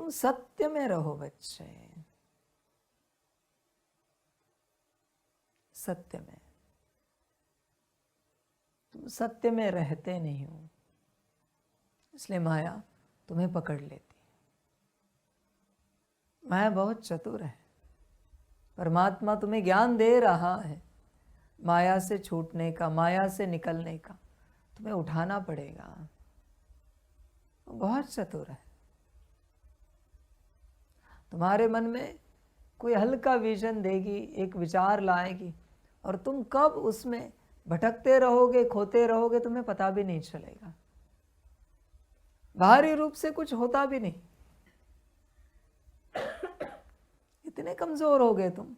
तुम सत्य में रहो बच्चे, सत्य में। तुम सत्य में रहते नहीं हो, इसलिए माया तुम्हें पकड़ लेती। माया बहुत चतुर है। परमात्मा तुम्हें ज्ञान दे रहा है माया से छूटने का, माया से निकलने का। तुम्हें उठाना पड़ेगा। वो बहुत चतुर है। तुम्हारे मन में कोई हल्का विजन देगी, एक विचार लाएगी, और तुम कब उसमें भटकते रहोगे, खोते रहोगे, तुम्हें पता भी नहीं चलेगा। बाहरी रूप से कुछ होता भी नहीं। इतने कमजोर हो गए तुम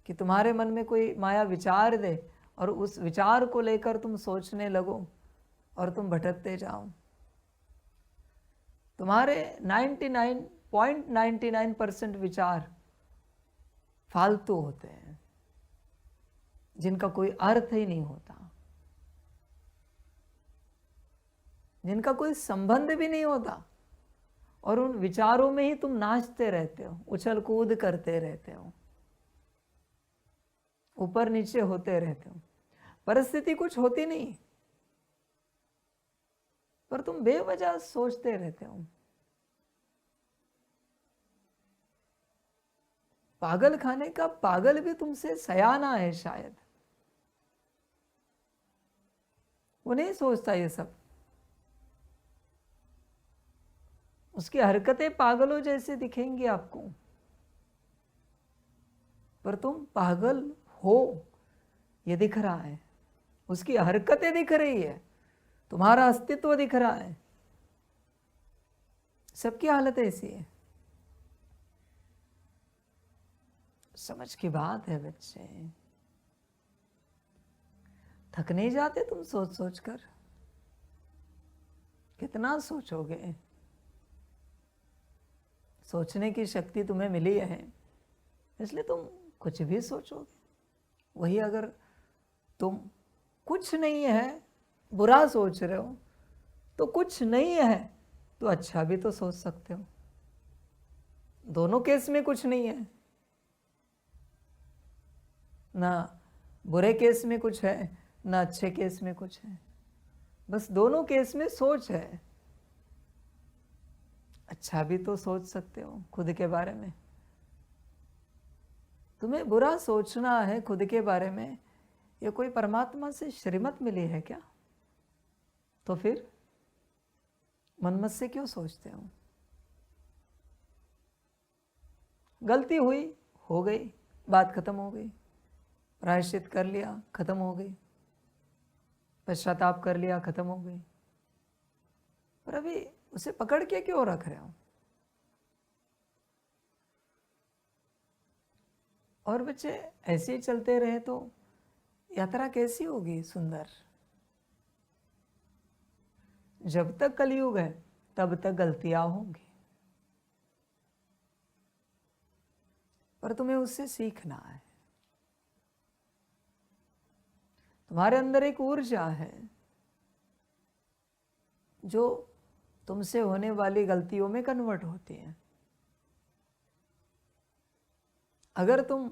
कि तुम्हारे मन में कोई माया विचार दे और उस विचार को लेकर तुम सोचने लगो और तुम भटकते जाओ। तुम्हारे 99.99% विचार फालतू होते हैं, जिनका कोई अर्थ ही नहीं होता, जिनका कोई संबंध भी नहीं होता, और उन विचारों में ही तुम नाचते रहते हो, उछल कूद करते रहते हो, ऊपर नीचे होते रहते हो। परिस्थिति कुछ होती नहीं, पर तुम बेवजह सोचते रहते हो। पागल खाने का पागल भी तुमसे सयाना है शायद, वो नहीं सोचता ये सब। उसकी हरकतें पागलों जैसे दिखेंगी आपको, पर तुम पागल हो ये दिख रहा है। उसकी हरकतें दिख रही है, तुम्हारा अस्तित्व दिख रहा है। सबकी हालत ऐसी है। समझ की बात है बच्चे। थक नहीं जाते तुम सोच सोच कर? कितना सोचोगे? सोचने की शक्ति तुम्हें मिली है, इसलिए तुम कुछ भी सोचोगे। वही अगर तुम कुछ नहीं है बुरा सोच रहे हो, तो कुछ नहीं है तो अच्छा भी तो सोच सकते हो। दोनों केस में कुछ नहीं है, ना बुरे केस में कुछ है ना अच्छे केस में कुछ है, बस दोनों केस में सोच है। अच्छा भी तो सोच सकते हो खुद के बारे में। तुम्हें बुरा सोचना है खुद के बारे में, ये कोई परमात्मा से श्रीमत मिली है क्या? तो फिर मनमत से क्यों सोचते हो? गलती हुई, हो गई, बात खत्म हो गई। प्रायश्चित कर लिया, खत्म हो गई। पश्चाताप कर लिया, खत्म हो गई। पर अभी उसे पकड़ के क्यों रख रहे हो? और बच्चे ऐसे ही चलते रहे तो यात्रा कैसी होगी सुंदर? जब तक कलयुग है तब तक गलतियां होंगी, पर तुम्हें उससे सीखना है। तुम्हारे अंदर एक ऊर्जा है जो तुमसे होने वाली गलतियों में कन्वर्ट होती है। अगर तुम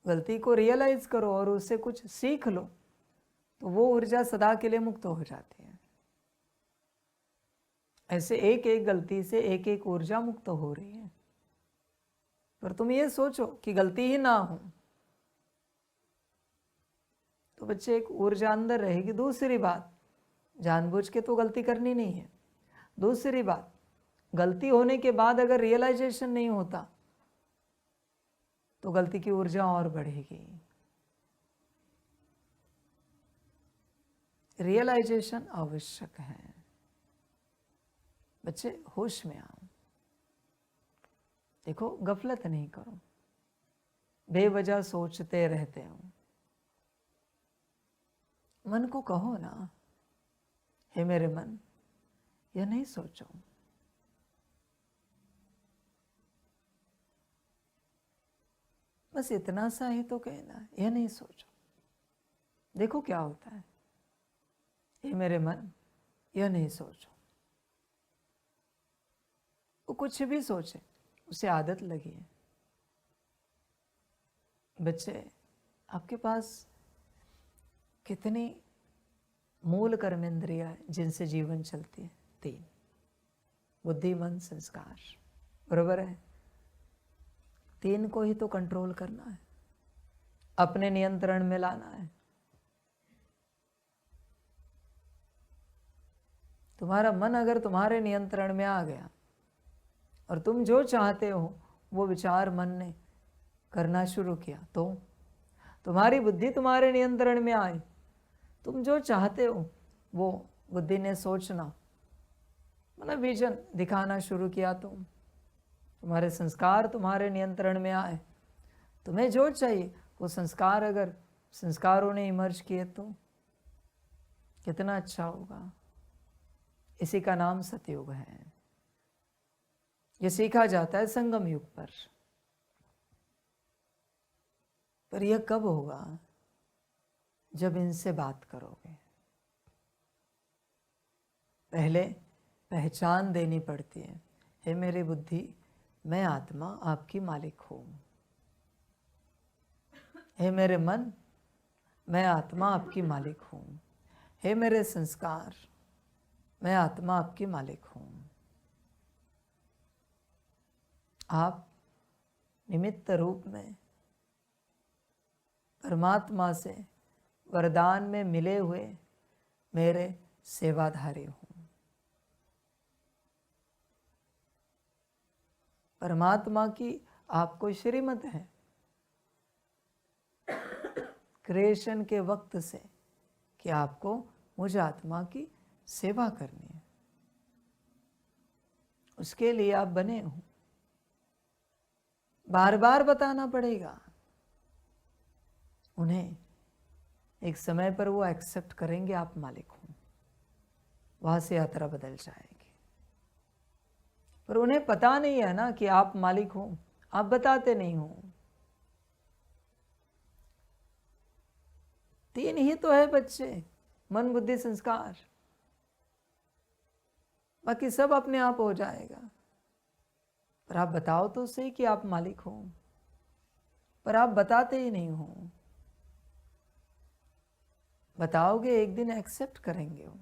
गलती को रियलाइज करो और उससे कुछ सीख लो तो वो ऊर्जा सदा के लिए मुक्त हो जाती है। ऐसे एक एक गलती से एक एक ऊर्जा मुक्त हो रही है। पर तुम ये सोचो कि गलती ही ना हो तो बच्चे एक ऊर्जा अंदर रहेगी। दूसरी बात, जानबूझ के तो गलती करनी नहीं है। दूसरी बात, गलती होने के बाद अगर रियलाइजेशन नहीं होता तो गलती की ऊर्जा और बढ़ेगी। रियलाइजेशन आवश्यक है। बच्चे होश में आओ, देखो गफलत नहीं करो, बेवजह सोचते रहते हो। मन को कहो ना, हे मेरे मन, यह नहीं सोचो। बस इतना सा ही तो कहना, यह नहीं सोचो। देखो क्या होता है। हे मेरे मन, यह नहीं सोचो। वो कुछ भी सोचे, उसे आदत लगी है। बच्चे, आपके पास कितनी मूल कर्मेंद्रिया है जिनसे जीवन चलती है? 3, बुद्धि, मन, संस्कार, बरोबर है? 3 को ही तो कंट्रोल करना है, अपने नियंत्रण में लाना है। तुम्हारा मन अगर तुम्हारे नियंत्रण में आ गया और तुम जो चाहते हो वो विचार मन ने करना शुरू किया, तो तुम्हारी बुद्धि तुम्हारे नियंत्रण में आए, तुम जो चाहते हो वो बुद्धि ने सोचना, मतलब विजन दिखाना शुरू किया, तुम्हारे संस्कार तुम्हारे नियंत्रण में आए, तुम्हें जो चाहिए वो संस्कार अगर संस्कारों ने इमर्ज किए तो कितना अच्छा होगा। इसी का नाम सतयुग है। ये सीखा जाता है संगम युग पर यह कब होगा? जब इनसे बात करोगे। पहले पहचान देनी पड़ती है, हे मेरी बुद्धि, मैं आत्मा आपकी मालिक हूं। हे मेरे मन, मैं आत्मा आपकी मालिक हूं। हे मेरे संस्कार, मैं आत्मा आपकी मालिक हूं। आप निमित्त रूप में परमात्मा से वरदान में मिले हुए मेरे सेवाधारी हूं। परमात्मा की आपको श्रीमत है क्रिएशन के वक्त से कि आपको मुझ आत्मा की सेवा करनी है। उसके लिए आप बने हो। बार बार बताना पड़ेगा उन्हें। एक समय पर वो एक्सेप्ट करेंगे आप मालिक हो, वहां से यात्रा बदल जाएगी। पर उन्हें पता नहीं है ना कि आप मालिक हो, आप बताते नहीं हो। 3 ही तो है बच्चे, मन, बुद्धि, संस्कार। बाकी सब अपने आप हो जाएगा। पर आप बताओ तो सही कि आप मालिक हो, पर आप बताते ही नहीं हो। बताओगे एक दिन एक्सेप्ट करेंगे वो।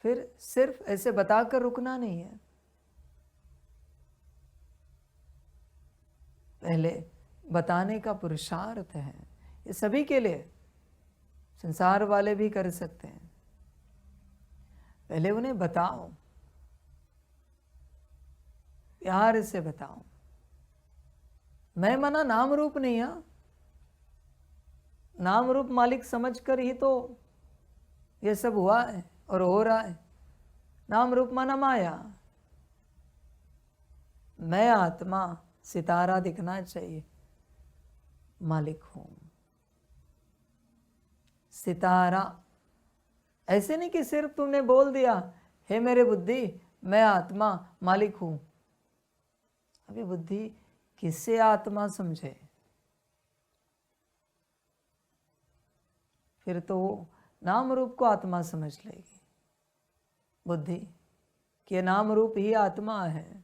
फिर सिर्फ ऐसे बताकर रुकना नहीं है, पहले बताने का पुरुषार्थ है। ये सभी के लिए, संसार वाले भी कर सकते हैं। पहले उन्हें बताओ, प्यार से बताओ। मैं मना नाम रूप नहीं है। नाम रूप मालिक समझकर ही तो ये सब हुआ है और हो रहा है। नाम रूप माना माया। मैं आत्मा, सितारा दिखना चाहिए, मालिक हूं। सितारा ऐसे नहीं कि सिर्फ तुमने बोल दिया, हे मेरे बुद्धि, मैं आत्मा मालिक हूं। अभी बुद्धि किससे आत्मा समझे? फिर तो वो नाम रूप को आत्मा समझ लेगी बुद्धि, कि नाम रूप ही आत्मा है।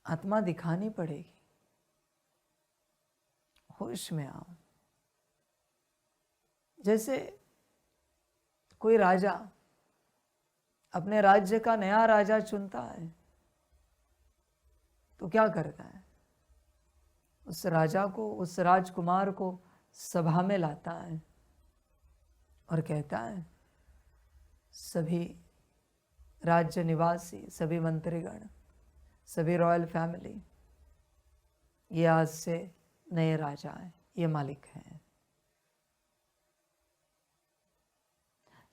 आत्मा दिखानी पड़ेगी। होश में आओ। जैसे कोई राजा अपने राज्य का नया राजा चुनता है तो क्या करता है? उस राजा को, उस राजकुमार को सभा में लाता है और कहता है, सभी राज्य निवासी, सभी मंत्रीगण, सभी रॉयल फैमिली, ये आज से नए राजा हैं, ये मालिक हैं।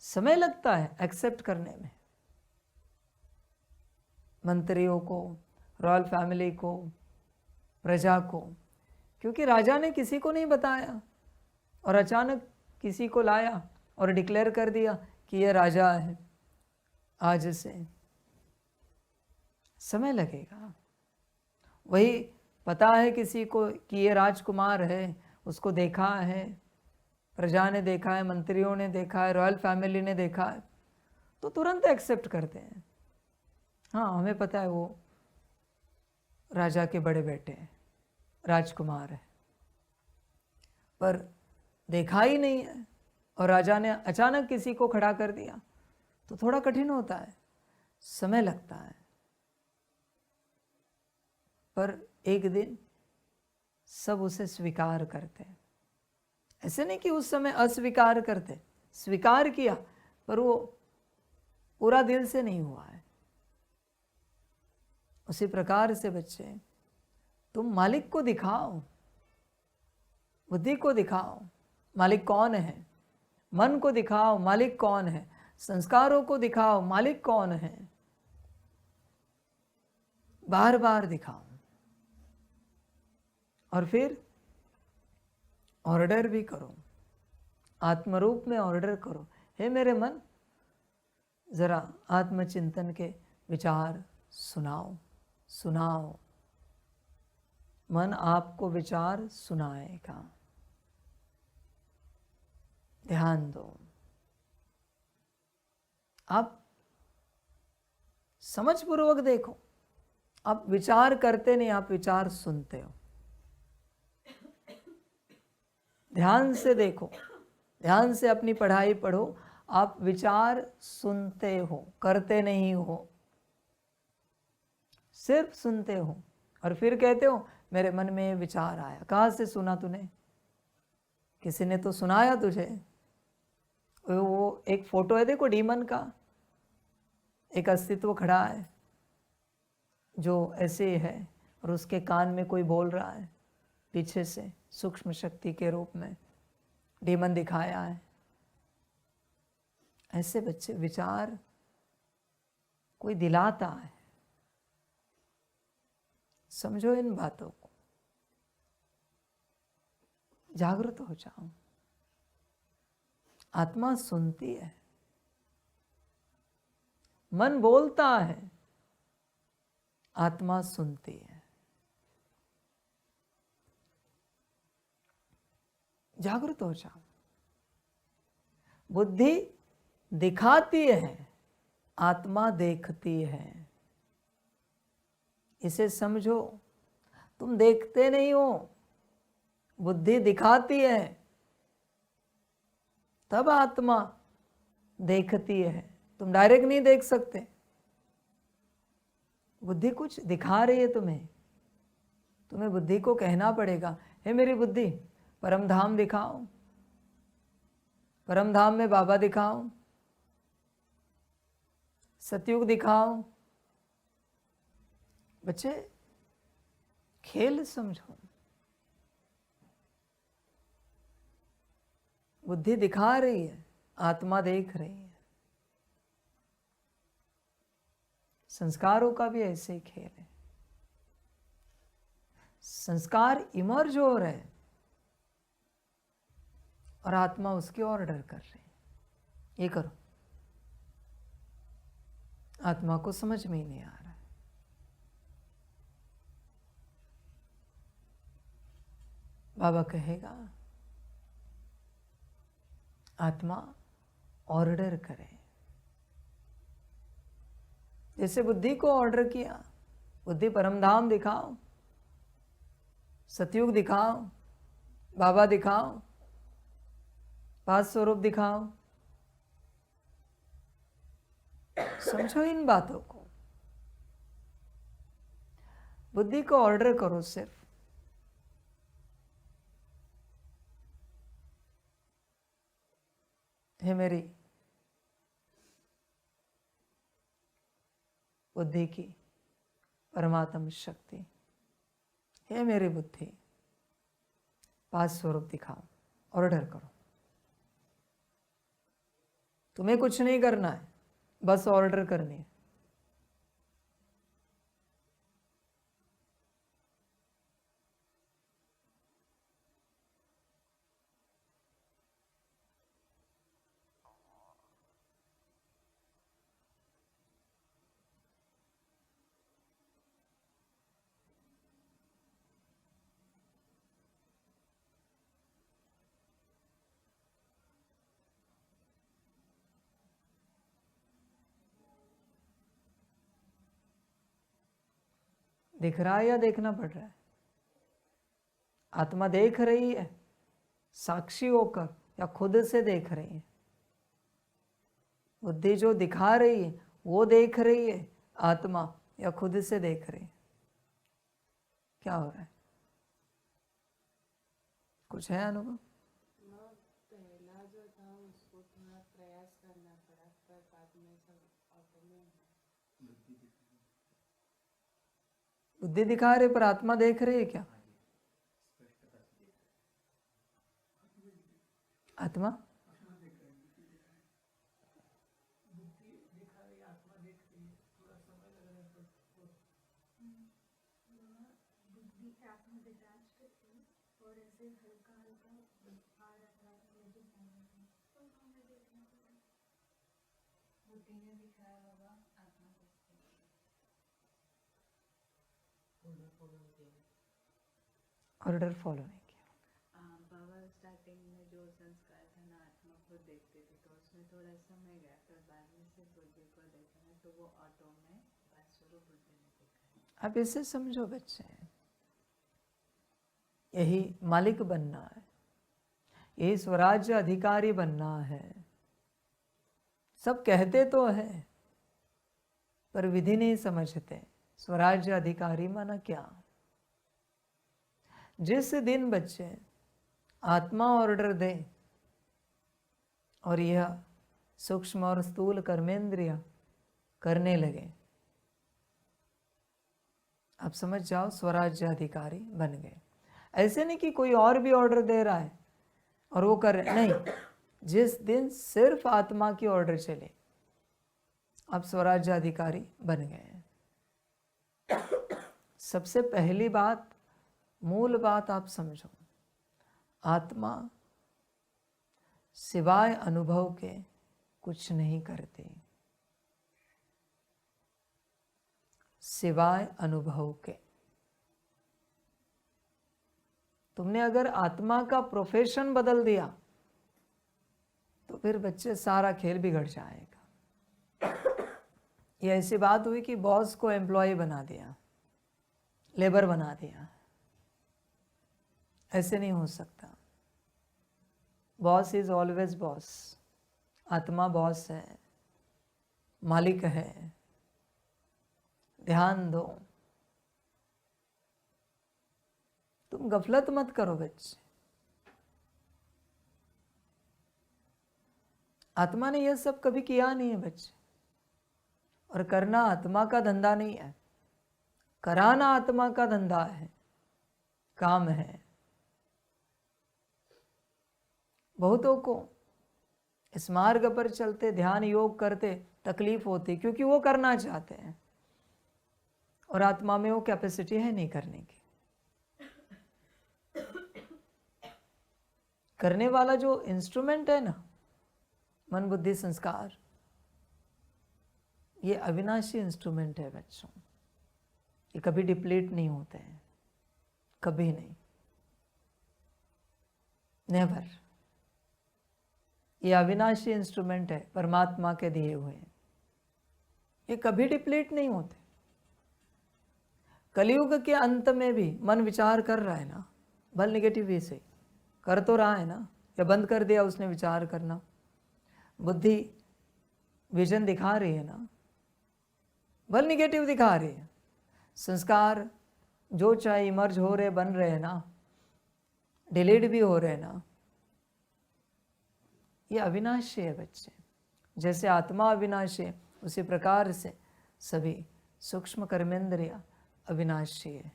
समय लगता है एक्सेप्ट करने में, मंत्रियों को, रॉयल फैमिली को, प्रजा को, क्योंकि राजा ने किसी को नहीं बताया और अचानक किसी को लाया और डिक्लेयर कर दिया कि ये राजा है। आज से समय लगेगा। वही पता है किसी को कि ये राजकुमार है, उसको देखा है, प्रजा ने देखा है, मंत्रियों ने देखा है, रॉयल फैमिली ने देखा है, तो तुरंत एक्सेप्ट करते हैं। हाँ, हमें पता है वो राजा के बड़े बेटे हैं, राजकुमार है, पर देखा ही नहीं है और राजा ने अचानक किसी को खड़ा कर दिया तो थोड़ा कठिन होता है, समय लगता है। पर एक दिन सब उसे स्वीकार करते हैं। ऐसे नहीं कि उस समय अस्वीकार करते, स्वीकार किया, पर वो पूरा दिल से नहीं हुआ है। उसी प्रकार से बच्चे, तुम मालिक को दिखाओ, बुद्धि को दिखाओ, मालिक कौन है। मन को दिखाओ, मालिक कौन है। संस्कारों को दिखाओ, मालिक कौन है। बार बार दिखाओ और फिर ऑर्डर भी करो, आत्मरूप में ऑर्डर करो। हे मेरे मन, जरा आत्मचिंतन के विचार सुनाओ, सुनाओ। मन आपको विचार सुनाएगा। ध्यान दो। आप समझपूर्वक देखो, आप विचार करते नहीं, आप विचार सुनते हो। ध्यान से देखो, ध्यान से अपनी पढ़ाई पढ़ो। आप विचार सुनते हो, करते नहीं हो, सिर्फ सुनते हो और फिर कहते हो मेरे मन में विचार आया। कहाँ से सुना तूने? किसी ने तो सुनाया तुझे। वो एक फोटो है, देखो, डीमन का एक अस्तित्व खड़ा है जो ऐसे है और उसके कान में कोई बोल रहा है पीछे से, सूक्ष्म शक्ति के रूप में डीमन दिखाया है। ऐसे बच्चे विचार कोई दिलाता है। समझो इन बातों को, जागृत हो जाओ। आत्मा सुनती है, मन बोलता है, आत्मा सुनती है। जागृत हो जाओ। बुद्धि दिखाती है, आत्मा देखती है। इसे समझो। तुम देखते नहीं हो, बुद्धि दिखाती है, तब आत्मा देखती है। तुम डायरेक्ट नहीं देख सकते, बुद्धि कुछ दिखा रही है तुम्हें। तुम्हें बुद्धि को कहना पड़ेगा, हे मेरी बुद्धि, परम धाम दिखाओ, परम धाम में बाबा दिखाओ, सतयुग दिखाओ। बच्चे, खेल समझो। बुद्धि दिखा रही है, आत्मा देख रही है। संस्कारों का भी ऐसे ही खेल है। संस्कार इमर्ज हो रहे हैं और आत्मा उसके ऑर्डर कर रही है, ये करो। आत्मा को समझ में ही नहीं आ रहा है। बाबा कहेगा आत्मा ऑर्डर करे। जैसे बुद्धि को ऑर्डर किया, बुद्धि परमधाम दिखाओ, सतयुग दिखाओ, बाबा दिखाओ, पांच स्वरूप दिखाओ। समझो इन बातों को। बुद्धि को ऑर्डर करो सिर्फ, हे मेरी बुद्धि की परमात्म शक्ति, हे मेरी बुद्धि, पांच स्वरूप दिखाओ। ऑर्डर करो। तुम्हें कुछ नहीं करना है, बस ऑर्डर करनी है। दिख रहा है या देखना पड़ रहा है? आत्मा देख रही है साक्षी होकर या खुद से देख रही है? बुद्धि जो दिखा रही है वो देख रही है आत्मा, या खुद से देख रही है? क्या हो रहा है? कुछ है अनुभव? पहला जो था उसको थोड़ा प्रयास करना पड़ा, पर बाद में सब ऑटोमेटिक। बुद्धि दिखा रहे पर आत्मा देख रही है क्या? आत्मा ऑर्डर फॉलो नहीं किया। बाबा स्टार्टिंग में जो संस्कार था ना आत्मा को देखते थे तो उसमें थोड़ा समय गया, फिर बाद में से बुद्धि को देखा ना तो वो ऑटो में स्वरूप बुद्धि ने देखा। आप इसे समझो बच्चे, यही मालिक बनना है, यही स्वराज्य अधिकारी बनना है। सब कहते तो है पर विधि नहीं समझते। स्वराज्य अधिकारी माना क्या? जिस दिन बच्चे आत्मा ऑर्डर दे और यह सूक्ष्म और स्थूल कर्मेंद्रिय करने लगे, आप समझ जाओ स्वराज्य अधिकारी बन गए। ऐसे नहीं कि कोई और भी ऑर्डर दे रहा है और वो कर रहे, नहीं। जिस दिन सिर्फ आत्मा की ऑर्डर चले आप स्वराज्य अधिकारी बन गए। सबसे पहली बात, मूल बात आप समझो, आत्मा सिवाय अनुभव के कुछ नहीं करती, सिवाय अनुभव के। तुमने अगर आत्मा का प्रोफेशन बदल दिया तो फिर बच्चे सारा खेल बिगड़ जाएगा। ये ऐसी बात हुई कि बॉस को एम्प्लॉय बना दिया, लेबर बना दिया। ऐसे नहीं हो सकता। Boss is always boss. आत्मा बॉस है, मालिक है। ध्यान दो, तुम गफलत मत करो बच्चे। आत्मा ने यह सब कभी किया नहीं है बच्चे, और करना आत्मा का धंधा नहीं है, कराना आत्मा का धंधा है, काम है। बहुतों को इस मार्ग पर चलते, ध्यान योग करते तकलीफ होती क्योंकि वो करना चाहते हैं और आत्मा में वो कैपेसिटी है नहीं करने की। करने वाला जो इंस्ट्रूमेंट है ना, मन बुद्धि संस्कार, ये अविनाशी इंस्ट्रूमेंट है बच्चों। ये कभी डिप्लीट नहीं होते हैं, कभी नहीं, नेवर। ये अविनाशी इंस्ट्रूमेंट है, परमात्मा के दिए हुए। ये कभी डिप्लीट नहीं होते। कलयुग के अंत में भी मन विचार कर रहा है ना, भल निगेटिव वे से कर तो रहा है ना, या बंद कर दिया उसने विचार करना। बुद्धि विजन दिखा रही है ना, भल निगेटिव दिखा रही है। संस्कार जो चाहे इमर्ज हो रहे, बन रहे हैं ना, डिलीट भी हो रहे हैं ना। ये अविनाशी है बच्चे। जैसे आत्मा अविनाशी है, उसी प्रकार से सभी सूक्ष्म कर्मेंद्रिय अविनाशी है।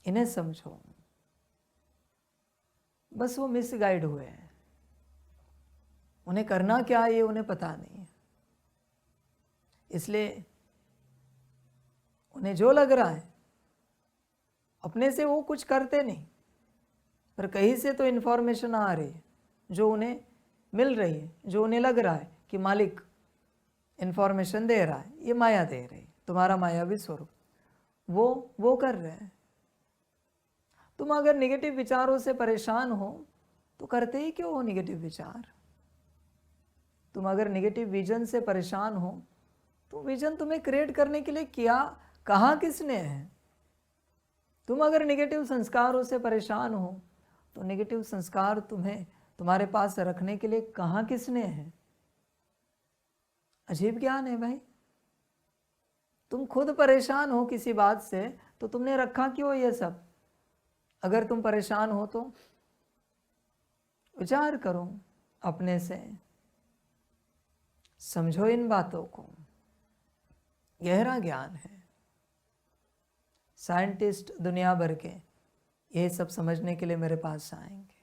इन्हें समझो। बस वो मिसगाइड हुए हैं, उन्हें करना क्या है ये उन्हें पता नहीं है। इसलिए उन्हें जो लग रहा है अपने से वो कुछ करते नहीं, पर कहीं से तो इन्फॉर्मेशन आ रही है जो उन्हें मिल रही है, जो उन्हें लग रहा है कि मालिक इन्फॉर्मेशन दे रहा है, ये माया दे रही, तुम्हारा मायावी स्वरूप, वो कर रहे हैं। तुम अगर निगेटिव विचारों से परेशान हो तो करते ही क्यों हो निगेटिव विचार? तुम अगर निगेटिव विजन से परेशान हो तो विजन तुम्हें क्रिएट करने के लिए क्या कहाँ किसने है? तुम अगर नेगेटिव संस्कारों से परेशान हो तो नेगेटिव संस्कार तुम्हें तुम्हारे पास रखने के लिए कहाँ किसने है? अजीब ज्ञान है भाई। तुम खुद परेशान हो किसी बात से तो तुमने रखा क्यों ये सब? अगर तुम परेशान हो तो विचार करो अपने से, समझो इन बातों को। गहरा ज्ञान है। साइंटिस्ट दुनिया भर के ये सब समझने के लिए मेरे पास आएंगे।